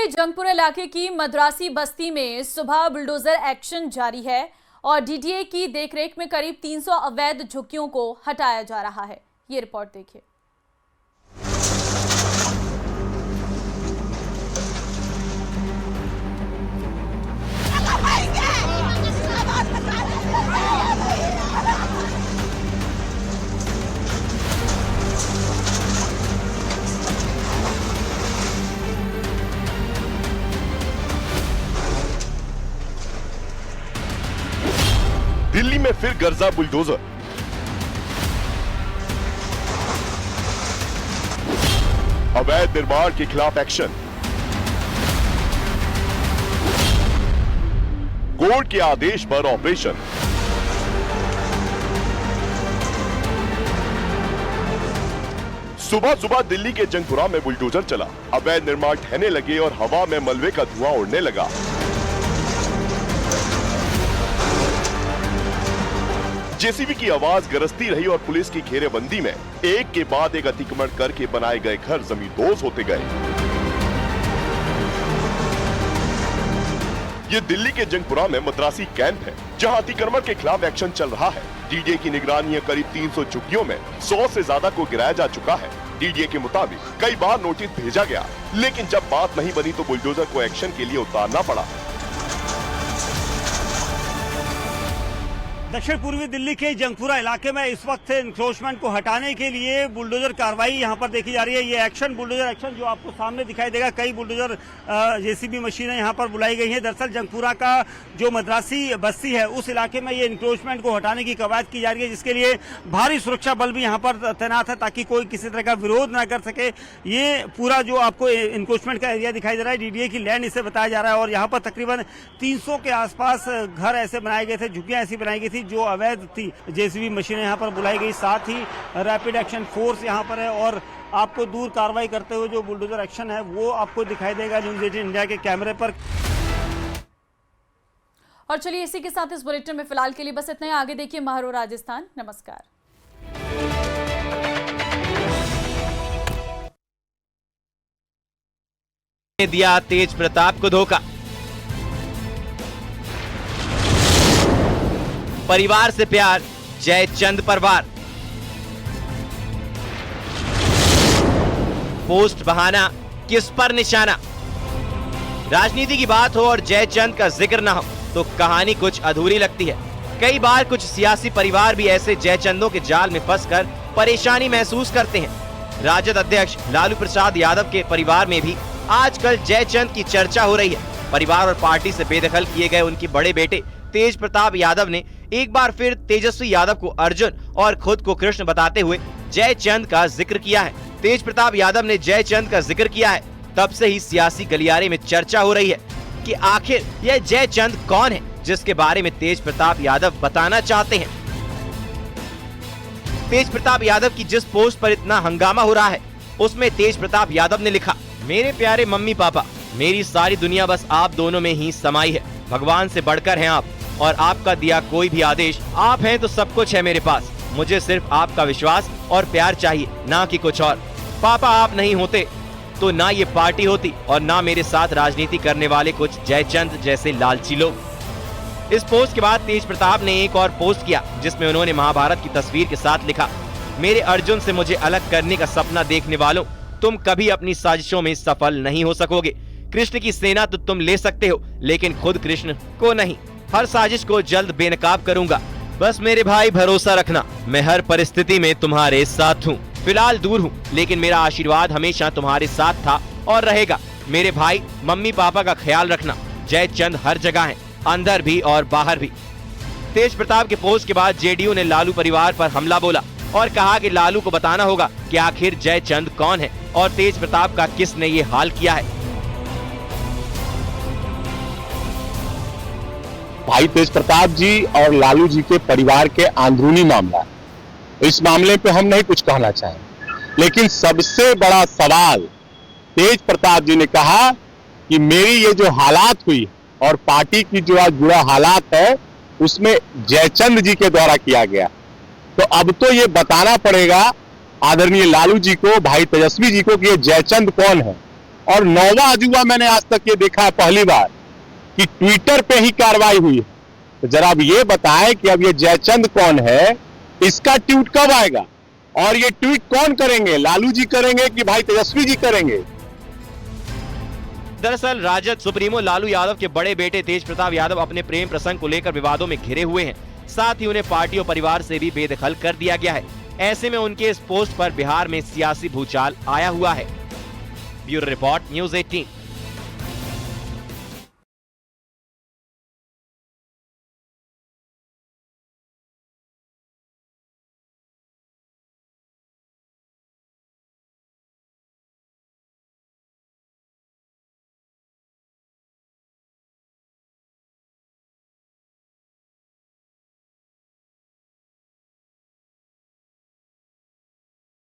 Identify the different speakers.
Speaker 1: के जंगपुर इलाके की मद्रासी बस्ती में सुबह बुलडोजर एक्शन जारी है और डीडीए की देखरेख में करीब 300 अवैध झुग्गियों को हटाया जा रहा है। ये रिपोर्ट देखिए।
Speaker 2: दिल्ली में फिर गरजा बुलडोजर। अवैध निर्माण के खिलाफ एक्शन। कोर्ट के आदेश पर ऑपरेशन। सुबह सुबह दिल्ली के जंगपुरा में बुलडोजर चला। अवैध निर्माण ढहने लगे और हवा में मलबे का धुआं उड़ने लगा। जेसीबी की आवाज गरजती रही और पुलिस की घेरेबंदी में एक के बाद एक अतिक्रमण करके बनाए गए घर जमींदोज होते गए। ये दिल्ली के जंगपुरा में मद्रासी कैंप है, जहां अतिक्रमण के खिलाफ एक्शन चल रहा है। डीडीए की निगरानी में करीब 300 झुग्गियों में 100 से ज्यादा को गिराया जा चुका है। डीडीए के मुताबिक कई बार नोटिस भेजा गया, लेकिन जब बात नहीं बनी तो बुलडोजर को एक्शन के लिए उतारना पड़ा।
Speaker 3: दक्षिण पूर्वी दिल्ली के जंगपुरा इलाके में इस वक्त इंक्रोचमेंट को हटाने के लिए बुलडोजर कार्रवाई यहां पर देखी जा रही है। ये एक्शन बुलडोजर एक्शन जो आपको सामने दिखाई देगा, कई बुलडोजर जेसीबी मशीनें यहां पर बुलाई गई हैं। दरअसल जंगपुरा का जो मद्रासी बस्ती है उस इलाके में ये इंक्रोचमेंट को हटाने की कवायद की जा रही है, जिसके लिए भारी सुरक्षा बल भी यहाँ पर तैनात है ताकि कोई किसी तरह का विरोध न कर सके। ये पूरा जो आपको इंक्रोचमेंट का एरिया दिखाई दे रहा है डीडीए की लैंड इसे बताया जा रहा है और यहाँ पर तकरीबन 300 के आसपास घर ऐसे बनाए गए थे, झुग्गियां ऐसी बनाई गई थी जो अवैध थी। जेसीबी मशीनें यहाँ पर बुलाई गई, साथ ही रैपिड एक्शन फोर्स यहाँ पर है और आपको दूर कार्रवाई करते हुए जो बुलडोजर एक्शन है वो आपको दिखाई देगा न्यूज़ 18 इंडिया के कैमरे पर।
Speaker 1: और चलिए इसी के साथ इस बुलेटिन में फिलहाल के लिए बस इतना ही। आगे देखिए महारो राजस्थान। नमस्कार।
Speaker 4: दिया तेज प्रताप को धोखा। परिवार से प्यार, जयचंद परवार। पोस्ट बहाना, किस पर निशाना। राजनीति की बात हो और जयचंद का जिक्र ना हो तो कहानी कुछ अधूरी लगती है। कई बार कुछ सियासी परिवार भी ऐसे जयचंदों के जाल में फंसकर परेशानी महसूस करते हैं। राजद अध्यक्ष लालू प्रसाद यादव के परिवार में भी आजकल जयचंद की चर्चा हो रही है। परिवार और पार्टी से बेदखल किए गए उनके बड़े बेटे तेज प्रताप यादव ने एक बार फिर तेजस्वी यादव को अर्जुन और खुद को कृष्ण बताते हुए जयचंद का जिक्र किया है। तेज प्रताप यादव ने जयचंद का जिक्र किया है, तब से ही सियासी गलियारे में चर्चा हो रही है कि आखिर यह जयचंद कौन है जिसके बारे में तेज प्रताप यादव बताना चाहते हैं। तेज प्रताप यादव की जिस पोस्ट पर इतना हंगामा हो रहा है उसमें तेज प्रताप यादव ने लिखा, मेरे प्यारे मम्मी पापा, मेरी सारी दुनिया बस आप दोनों में ही समाई है। भगवान से बढ़कर हैं आप और आपका दिया कोई भी आदेश, आप हैं तो सब कुछ है मेरे पास। मुझे सिर्फ आपका विश्वास और प्यार चाहिए, ना कि कुछ और। पापा आप नहीं होते तो ना ये पार्टी होती और ना मेरे साथ राजनीति करने वाले कुछ जयचंद जैसे लालची लोग। इस पोस्ट के बाद तेज प्रताप ने एक और पोस्ट किया जिसमें उन्होंने महाभारत की तस्वीर के साथ लिखा, मेरे अर्जुन से मुझे अलग करने का सपना देखने वालों, तुम कभी अपनी साजिशों में सफल नहीं हो सकोगे। कृष्ण की सेना तो तुम ले सकते हो लेकिन खुद कृष्ण को नहीं। हर साजिश को जल्द बेनकाब करूंगा। बस मेरे भाई भरोसा रखना, मैं हर परिस्थिति में तुम्हारे साथ हूँ। फिलहाल दूर हूँ लेकिन मेरा आशीर्वाद हमेशा तुम्हारे साथ था और रहेगा। मेरे भाई मम्मी पापा का ख्याल रखना। जयचंद हर जगह है, अंदर भी और बाहर भी। तेज प्रताप के पोस्ट के बाद जेडीयू ने लालू परिवार पर हमला बोला और कहा कि लालू को बताना होगा कि आखिर जयचंद कौन है और तेज प्रताप का किसने ये हाल किया है।
Speaker 5: भाई तेज प्रताप जी और लालू जी के परिवार के अंदरूनी मामला है, इस मामले पे हम नहीं कुछ कहना चाहेंगे, लेकिन सबसे बड़ा सवाल तेज प्रताप जी ने कहा कि मेरी ये जो हालात हुई और पार्टी की जो आज बुरा हालात है उसमें जयचंद जी के द्वारा किया गया। तो अब तो ये बताना पड़ेगा आदरणीय लालू जी को, भाई तेजस्वी जी को कि ये जयचंद कौन है और 9वां अजूबा मैंने आज तक ये देखा है पहली बार कि ट्विटर पे ही कार्रवाई हुई है। तो जरा अब ये बताएं कि अब ये जयचंद कौन है, इसका ट्वीट कब आएगा और ये ट्वीट कौन करेंगे, लालू जी करेंगे कि भाई तेजस्वी जी करेंगे?
Speaker 4: दरअसल राजद सुप्रीमो लालू यादव के बड़े बेटे तेज प्रताप यादव अपने प्रेम प्रसंग को लेकर विवादों में घिरे हुए हैं। साथ ही उन्हें पार्टी और परिवार से भी बेदखल कर दिया गया है। ऐसे में उनके इस पोस्ट पर बिहार में सियासी भूचाल आया हुआ है। Bureau report, news 18।